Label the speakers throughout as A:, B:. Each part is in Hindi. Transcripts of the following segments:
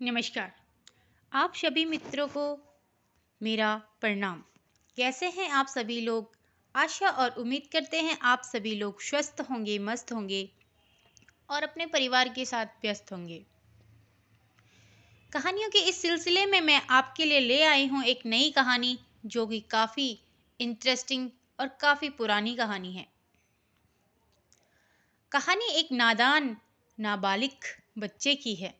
A: नमस्कार। आप सभी मित्रों को मेरा प्रणाम। कैसे हैं आप सभी लोग? आशा और उम्मीद करते हैं आप सभी लोग स्वस्थ होंगे, मस्त होंगे और अपने परिवार के साथ व्यस्त होंगे। कहानियों के इस सिलसिले में मैं आपके लिए ले आई हूँ एक नई कहानी जो कि काफ़ी इंटरेस्टिंग और काफ़ी पुरानी कहानी है। कहानी एक नादान नाबालिग बच्चे की है।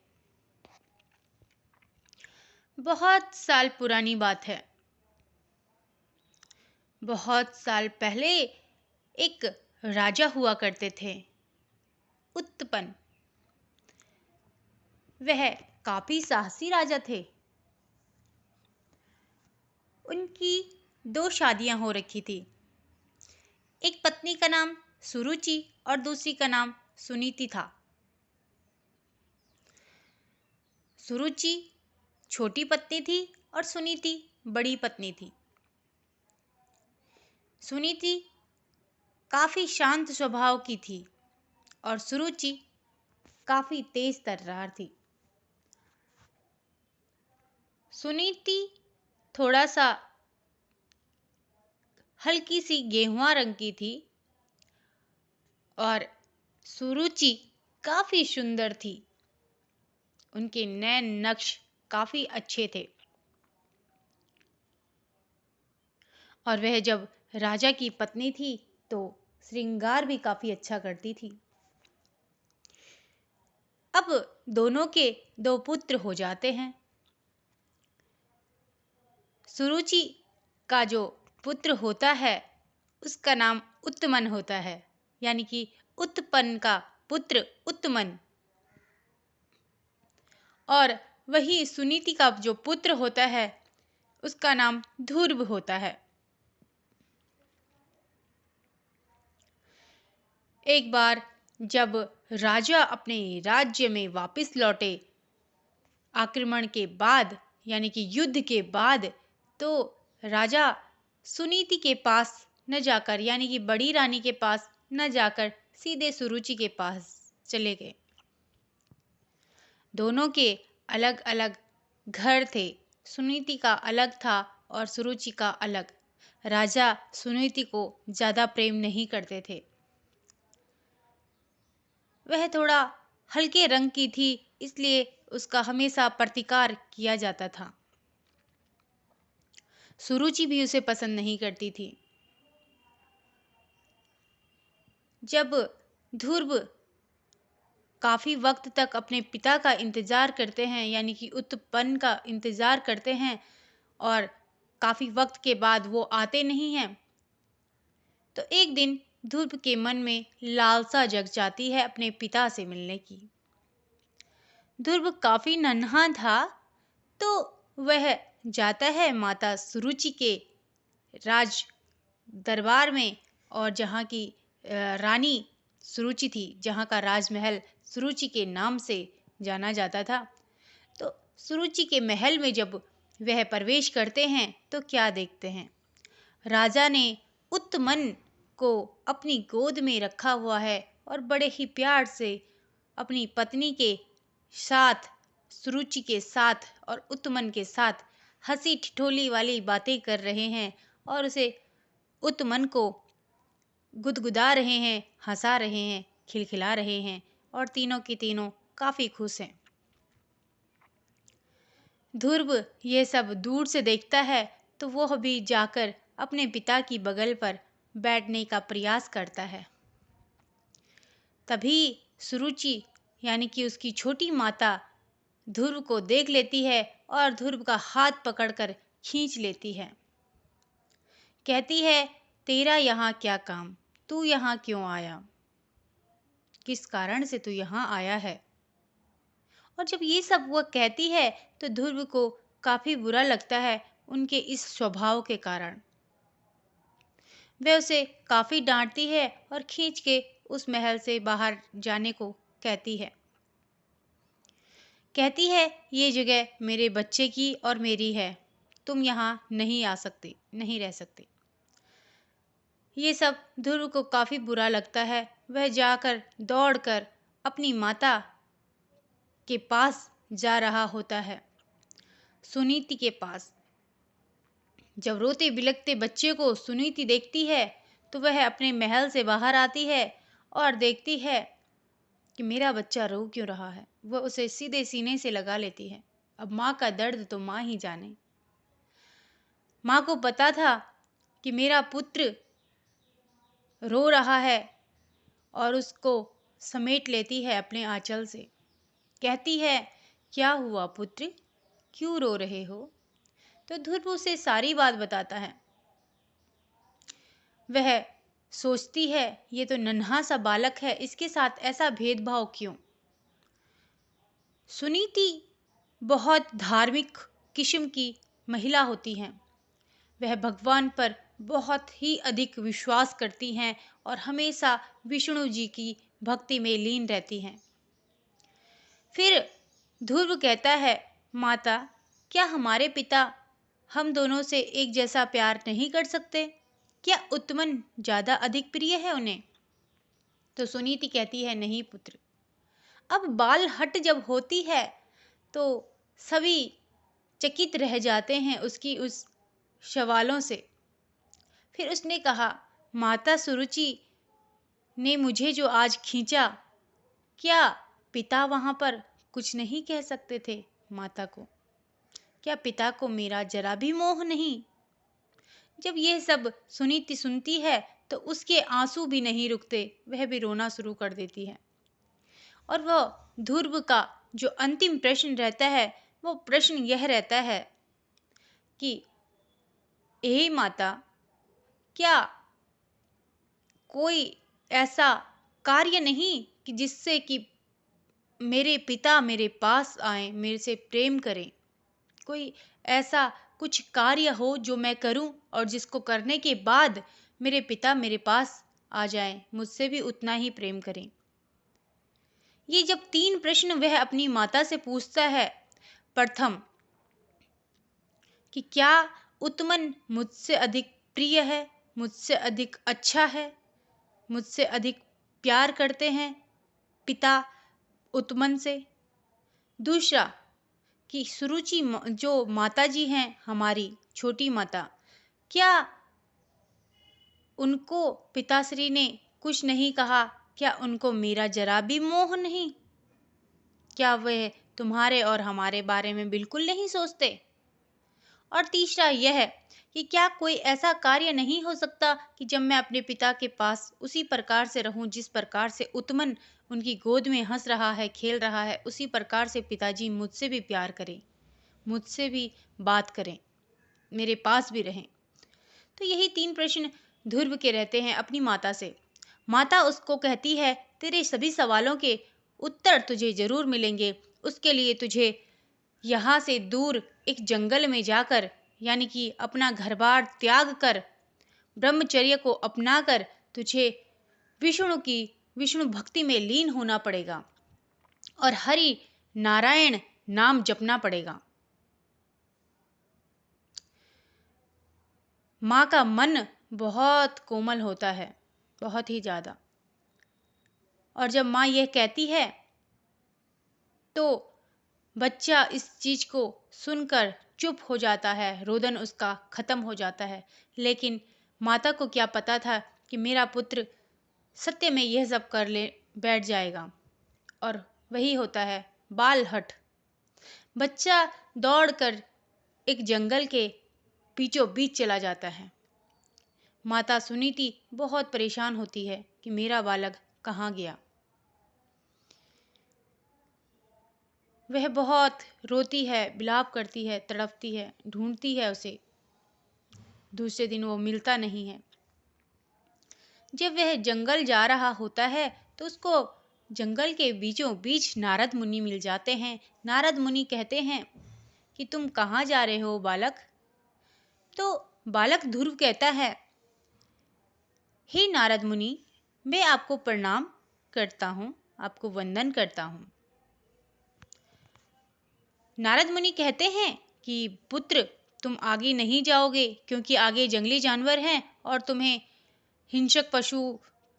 A: बहुत साल पुरानी बात है। बहुत साल पहले एक राजा हुआ करते थे, उत्पन्न। वह काफी साहसी राजा थे। उनकी दो शादियां हो रखी थी। एक पत्नी का नाम सुरुचि और दूसरी का नाम सुनीति था। सुरुचि छोटी पत्नी थी और सुनीति बड़ी पत्नी थी। सुनीति काफी शांत स्वभाव की थी और सुरुचि काफी तेज तर्रार थी। सुनीति थोड़ा सा हल्की सी गेहुआ रंग की थी और सुरुचि काफी सुंदर थी। उनके नैन नक्श काफी अच्छे थे और वह जब राजा की पत्नी थी तो श्रृंगार भी काफी अच्छा करती थी। अब दोनों के दो पुत्र हो जाते हैं। सुरुचि का जो पुत्र होता है उसका नाम उत्तमन होता है, यानी कि उत्पन्न का पुत्र उत्तमन। और वही सुनीति का जो पुत्र होता है उसका नाम ध्रुव होता है। एक बार जब राजा अपने राज्य में वापस लौटे आक्रमण के बाद, यानी कि युद्ध के बाद, तो राजा सुनीति के पास न जाकर, यानी कि बड़ी रानी के पास न जाकर सीधे सुरुचि के पास चले गए। दोनों के अलग अलग घर थे। सुनीति का अलग था और सुरुचि का अलग। राजा सुनीति को ज्यादा प्रेम नहीं करते थे। वह थोड़ा हल्के रंग की थी, इसलिए उसका हमेशा प्रतिकार किया जाता था। सुरुचि भी उसे पसंद नहीं करती थी। जब ध्रुव काफी वक्त तक अपने पिता का इंतजार करते हैं, यानी कि उत्पन्न का इंतजार करते हैं, और काफी वक्त के बाद वो आते नहीं हैं, तो एक दिन ध्रुव के मन में लालसा जग जाती है अपने पिता से मिलने की। ध्रुव काफी नन्हा था, तो वह जाता है माता सुरुचि के राज दरबार में, और जहाँ की रानी सुरुचि थी, जहाँ का राजमहल सुरुचि के नाम से जाना जाता था। तो सुरुचि के महल में जब वह प्रवेश करते हैं तो क्या देखते हैं? राजा ने उत्तमन को अपनी गोद में रखा हुआ है और बड़े ही प्यार से अपनी पत्नी के साथ, सुरुचि के साथ और उत्तमन के साथ हंसी ठिठोली वाली बातें कर रहे हैं और उसे, उत्तमन को गुदगुदा रहे हैं, हंसा रहे हैं, खिलखिला रहे हैं, और तीनों की तीनों काफी खुश हैं। ध्रुव ये सब दूर से देखता है तो वह भी जाकर अपने पिता की बगल पर बैठने का प्रयास करता है। तभी सुरुचि, यानी कि उसकी छोटी माता, ध्रुव को देख लेती है और ध्रुव का हाथ पकड़कर खींच लेती है। कहती है, तेरा यहाँ क्या काम? तू यहाँ क्यों आया? किस कारण से तू यहाँ आया है? और जब ये सब वह कहती है तो ध्रुव को काफी बुरा लगता है उनके इस स्वभाव के कारण। वह उसे काफी डांटती है और खींच के उस महल से बाहर जाने को कहती है। कहती है, ये जगह मेरे बच्चे की और मेरी है, तुम यहाँ नहीं आ सकती, नहीं रह सकती। ये सब ध्रुव को काफी बुरा लगता है। वह जाकर दौड़कर अपनी माता के पास जा रहा होता है सुनीति के पास। जब रोते बिलखते बच्चे को सुनीति देखती है तो वह अपने महल से बाहर आती है और देखती है कि मेरा बच्चा रो क्यों रहा है। वह उसे सीधे सीने से लगा लेती है। अब माँ का दर्द तो माँ ही जाने। माँ को पता था कि मेरा पुत्र रो रहा है और उसको समेट लेती है अपने आंचल से। कहती है, क्या हुआ पुत्र, क्यों रो रहे हो? तो ध्रुव उसे सारी बात बताता है। वह सोचती है ये तो नन्हा सा बालक है, इसके साथ ऐसा भेदभाव क्यों? सुनीति बहुत धार्मिक किस्म की महिला होती हैं। वह भगवान पर बहुत ही अधिक विश्वास करती हैं और हमेशा विष्णु जी की भक्ति में लीन रहती हैं। फिर ध्रुव कहता है, माता, क्या हमारे पिता हम दोनों से एक जैसा प्यार नहीं कर सकते? क्या उत्तमन ज्यादा अधिक प्रिय है उन्हें? तो सुनीति कहती है, नहीं पुत्र। अब बाल हट जब होती है तो सभी चकित रह जाते हैं उसकी उस सवालों से। फिर उसने कहा, माता सुरुचि ने मुझे जो आज खींचा, क्या पिता वहां पर कुछ नहीं कह सकते थे माता को? क्या पिता को मेरा जरा भी मोह नहीं? जब यह सब सुनीति सुनती है तो उसके आंसू भी नहीं रुकते, वह भी रोना शुरू कर देती है। और वह ध्रुव का जो अंतिम प्रश्न रहता है वो प्रश्न यह रहता है कि हे माता, क्या कोई ऐसा कार्य नहीं कि जिससे कि मेरे पिता मेरे पास आए, मेरे से प्रेम करें? कोई ऐसा कुछ कार्य हो जो मैं करूं और जिसको करने के बाद मेरे पिता मेरे पास आ जाएं, मुझसे भी उतना ही प्रेम करें। ये जब 3 प्रश्न वह अपनी माता से पूछता है, प्रथम कि क्या उत्तमन मुझसे अधिक प्रिय है, मुझसे अधिक अच्छा है, मुझसे अधिक प्यार करते हैं पिता उत्तमन से? दूसरा कि सुरुचि जो माता जी हैं हमारी छोटी माता, क्या उनको पिताश्री ने कुछ नहीं कहा? क्या उनको मेरा जरा भी मोह नहीं? क्या वह तुम्हारे और हमारे बारे में बिल्कुल नहीं सोचते? और तीसरा यह कि क्या कोई ऐसा कार्य नहीं हो सकता कि जब मैं अपने पिता के पास उसी प्रकार से रहूं जिस प्रकार से उत्तमन उनकी गोद में हंस रहा है, खेल रहा है, उसी प्रकार से पिताजी मुझसे भी प्यार करें, मुझसे भी बात करें, मेरे पास भी रहें? तो यही 3 प्रश्न ध्रुव के रहते हैं अपनी माता से। माता उसको कहती है, तेरे सभी सवालों के उत्तर तुझे जरूर मिलेंगे। उसके लिए तुझे यहाँ से दूर एक जंगल में जाकर, यानी कि अपना घर-बार त्याग कर, ब्रह्मचर्य को अपनाकर तुझे विष्णु भक्ति में लीन होना पड़ेगा और हरि नारायण नाम जपना पड़ेगा। माँ का मन बहुत कोमल होता है, बहुत ही ज्यादा। और जब माँ यह कहती है तो बच्चा इस चीज को सुनकर चुप हो जाता है, रोदन उसका खत्म हो जाता है। लेकिन माता को क्या पता था कि मेरा पुत्र सत्य में यह सब कर ले बैठ जाएगा। और वही होता है, बाल हट। बच्चा दौड़कर एक जंगल के बीचों बीच चला जाता है। माता सुनीति बहुत परेशान होती है कि मेरा बालक कहाँ गया। वह बहुत रोती है, विलाप करती है, तड़पती है, ढूंढती है उसे। दूसरे दिन वो मिलता नहीं है। जब वह जंगल जा रहा होता है तो उसको जंगल के बीचों बीच नारद मुनि मिल जाते हैं। नारद मुनि कहते हैं कि तुम कहाँ जा रहे हो बालक? तो बालक ध्रुव कहता है, हे नारद मुनि, मैं आपको प्रणाम करता हूँ, आपको वंदन करता हूँ। नारद मुनि कहते हैं कि पुत्र, तुम आगे नहीं जाओगे क्योंकि आगे जंगली जानवर हैं और तुम्हें हिंसक पशु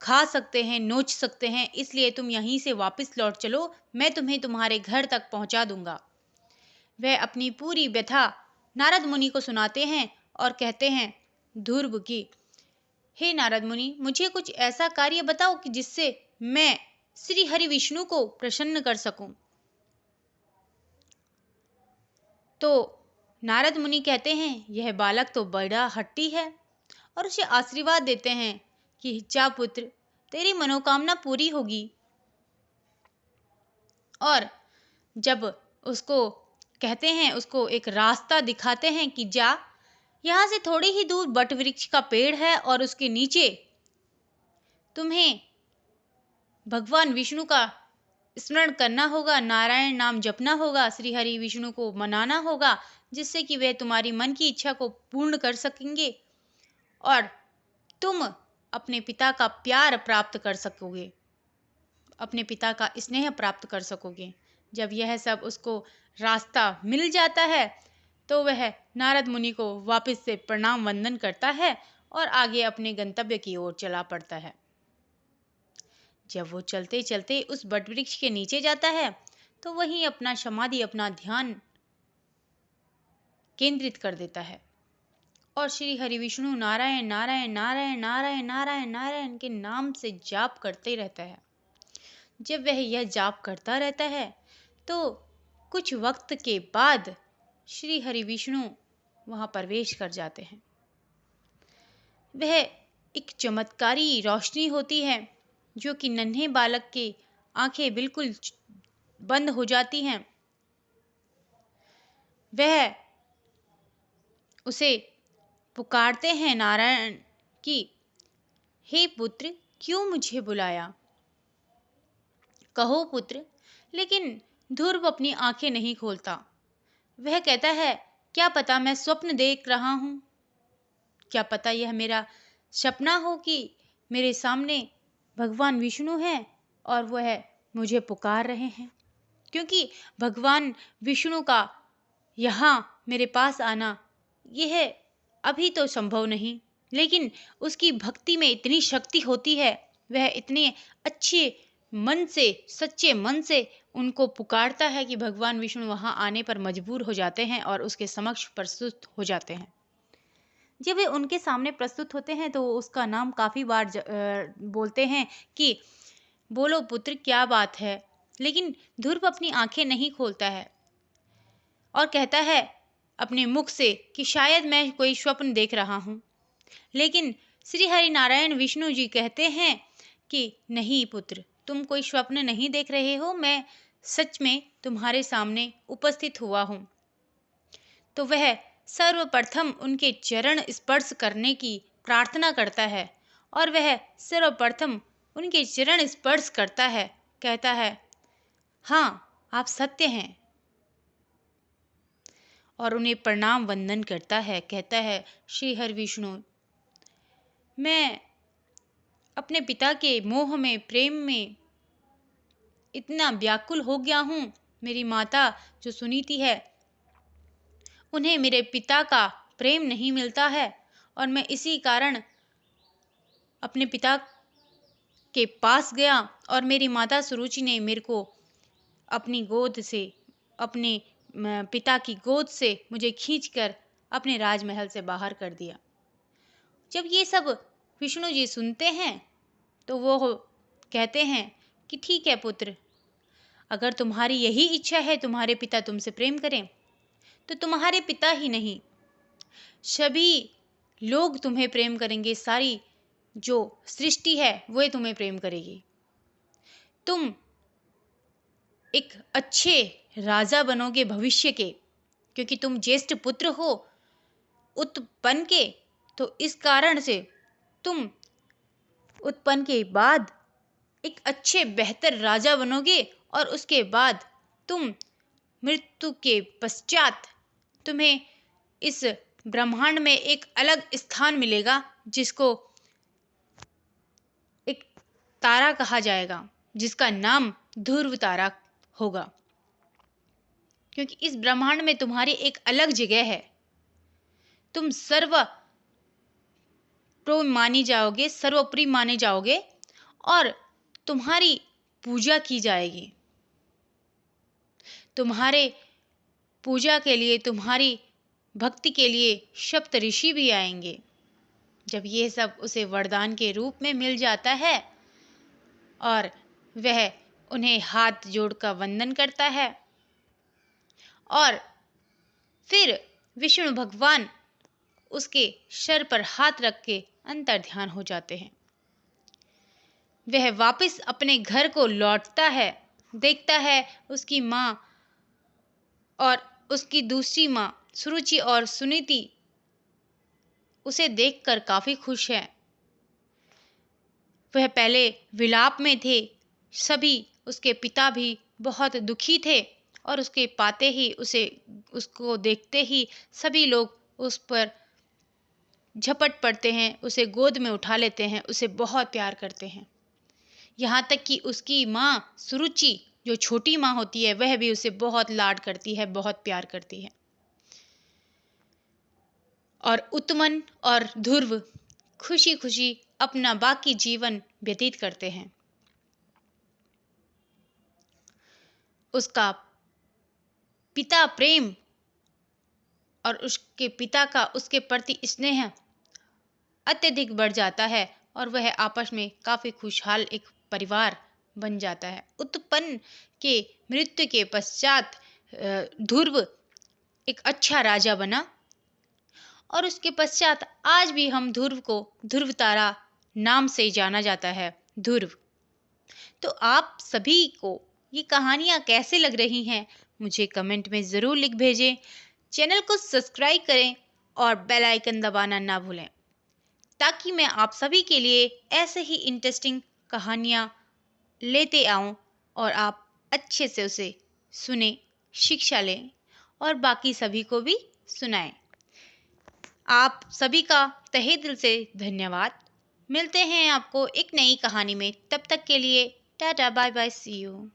A: खा सकते हैं, नोच सकते हैं, इसलिए तुम यहीं से वापस लौट चलो, मैं तुम्हें तुम्हारे घर तक पहुंचा दूंगा। वह अपनी पूरी व्यथा नारद मुनि को सुनाते हैं और कहते हैं ध्रुव की, हे नारद मुनि, मुझे कुछ ऐसा कार्य बताओ कि जिससे मैं श्री हरि विष्णु को प्रसन्न कर सकूं। तो नारद मुनि कहते हैं, यह बालक तो बड़ा हट्टी है, और उसे आशीर्वाद देते हैं कि जा पुत्र, तेरी मनोकामना पूरी होगी। और जब उसको कहते हैं, उसको एक रास्ता दिखाते हैं कि जा, यहाँ से थोड़ी ही दूर बट वृक्ष का पेड़ है और उसके नीचे तुम्हें भगवान विष्णु का स्मरण करना होगा, नारायण नाम जपना होगा, श्री हरि विष्णु को मनाना होगा, जिससे कि वे तुम्हारी मन की इच्छा को पूर्ण कर सकेंगे और तुम अपने पिता का प्यार प्राप्त कर सकोगे, अपने पिता का स्नेह प्राप्त कर सकोगे। जब यह सब उसको रास्ता मिल जाता है तो वह नारद मुनि को वापस से प्रणाम वंदन करता है और आगे अपने गंतव्य की ओर चला पड़ता है। जब वो चलते चलते उस बटवृक्ष के नीचे जाता है तो वहीं अपना समाधि, अपना ध्यान केंद्रित कर देता है और श्री हरि विष्णु नारायण नारायण नारायण नारायण नारायण नारायण के नाम से जाप करते रहता है। जब वह यह जाप करता रहता है तो कुछ वक्त के बाद श्री हरि विष्णु वहां प्रवेश कर जाते हैं। वह एक चमत्कारी रोशनी होती है जो कि नन्हे बालक की आंखें बिल्कुल बंद हो जाती हैं। वह उसे पुकारते हैं नारायण की, हे पुत्र, क्यों मुझे बुलाया? कहो पुत्र। लेकिन ध्रुव अपनी आंखें नहीं खोलता। वह कहता है, क्या पता मैं स्वप्न देख रहा हूं, क्या पता यह मेरा सपना हो कि मेरे सामने भगवान विष्णु हैं और वह मुझे पुकार रहे हैं। क्योंकि भगवान विष्णु का यहाँ मेरे पास आना यह अभी तो संभव नहीं, लेकिन उसकी भक्ति में इतनी शक्ति होती है, वह इतने अच्छे मन से, सच्चे मन से उनको पुकारता है कि भगवान विष्णु वहां आने पर मजबूर हो जाते हैं और उसके समक्ष प्रस्तुत हो जाते हैं। जब वे उनके सामने प्रस्तुत होते हैं तो उसका नाम काफी बार बोलते हैं कि बोलो पुत्र, क्या बात है। लेकिन ध्रुव अपनी आंखें नहीं खोलता है और कहता है अपने मुख से कि शायद मैं कोई स्वप्न देख रहा हूं। लेकिन श्री हरि नारायण विष्णु जी कहते हैं कि नहीं पुत्र, तुम कोई स्वप्न नहीं देख रहे हो, मैं सच में तुम्हारे सामने उपस्थित हुआ हूं। तो वह सर्वप्रथम उनके चरण स्पर्श करने की प्रार्थना करता है और वह सर्वप्रथम उनके चरण स्पर्श करता है, कहता है, हाँ आप सत्य हैं, और उन्हें प्रणाम वंदन करता है। कहता है, श्री हरि विष्णु, मैं अपने पिता के मोह में, प्रेम में इतना व्याकुल हो गया हूँ। मेरी माता जो सुनीति है, उन्हें मेरे पिता का प्रेम नहीं मिलता है और मैं इसी कारण अपने पिता के पास गया और मेरी माता सुरुचि ने मेरे को अपनी गोद से, अपने पिता की गोद से मुझे खींचकर अपने राजमहल से बाहर कर दिया। जब ये सब विष्णु जी सुनते हैं तो वो कहते हैं कि ठीक है पुत्र, अगर तुम्हारी यही इच्छा है तुम्हारे पिता तुमसे प्रेम करें, तो तुम्हारे पिता ही नहीं, सभी लोग तुम्हें प्रेम करेंगे, सारी जो सृष्टि है वह तुम्हें प्रेम करेगी। तुम एक अच्छे राजा बनोगे भविष्य के, क्योंकि तुम ज्येष्ठ पुत्र हो उत्पन्न के, तो इस कारण से तुम उत्पन्न के बाद एक अच्छे बेहतर राजा बनोगे और उसके बाद तुम मृत्यु के पश्चात तुम्हें इस ब्रह्मांड में एक अलग स्थान मिलेगा, जिसको एक तारा कहा जाएगा, जिसका नाम ध्रुव तारा होगा। क्योंकि इस ब्रह्मांड में तुम्हारी एक अलग जगह है, तुम सर्वप्रिय माने जाओगे, सर्वोपरि माने जाओगे और तुम्हारी पूजा की जाएगी। तुम्हारे पूजा के लिए, तुम्हारी भक्ति के लिए सप्तऋषि भी आएंगे। जब ये सब उसे वरदान के रूप में मिल जाता है और वह उन्हें हाथ जोड़कर वंदन करता है और फिर विष्णु भगवान उसके सर पर हाथ रख के अंतर ध्यान हो जाते हैं। वह वापस अपने घर को लौटता है, देखता है उसकी माँ और उसकी दूसरी माँ सुरुचि और सुनीति उसे देखकर काफी खुश है। वह पहले विलाप में थे, सभी उसके पिता भी बहुत दुखी थे और उसके पाते ही उसको देखते ही सभी लोग उस पर झपट पड़ते हैं, उसे गोद में उठा लेते हैं, उसे बहुत प्यार करते हैं। यहाँ तक कि उसकी माँ सुरुचि जो छोटी माँ होती है वह भी उसे बहुत लाड करती है, बहुत प्यार करती है। और उत्तमन और ध्रुव खुशी खुशी अपना बाकी जीवन व्यतीत करते हैं। उसका पिता प्रेम और उसके पिता का उसके प्रति स्नेह अत्यधिक बढ़ जाता है और वह आपस में काफी खुशहाल एक परिवार बन जाता है। उत्पन्न के मृत्यु के पश्चात ध्रुव एक अच्छा राजा बना और उसके पश्चात आज भी हम ध्रुव को ध्रुव तारा नाम से जाना जाता है, ध्रुव। तो आप सभी को ये कहानियाँ कैसे लग रही हैं मुझे कमेंट में ज़रूर लिख भेजें। चैनल को सब्सक्राइब करें और बेल आइकन दबाना ना भूलें ताकि मैं आप सभी के लिए ऐसे ही इंटरेस्टिंग कहानियाँ लेते आऊँ और आप अच्छे से उसे सुने, शिक्षा लें और बाकी सभी को भी सुनाएं। आप सभी का तहे दिल से धन्यवाद। मिलते हैं आपको एक नई कहानी में, तब तक के लिए tata bye bye, see you.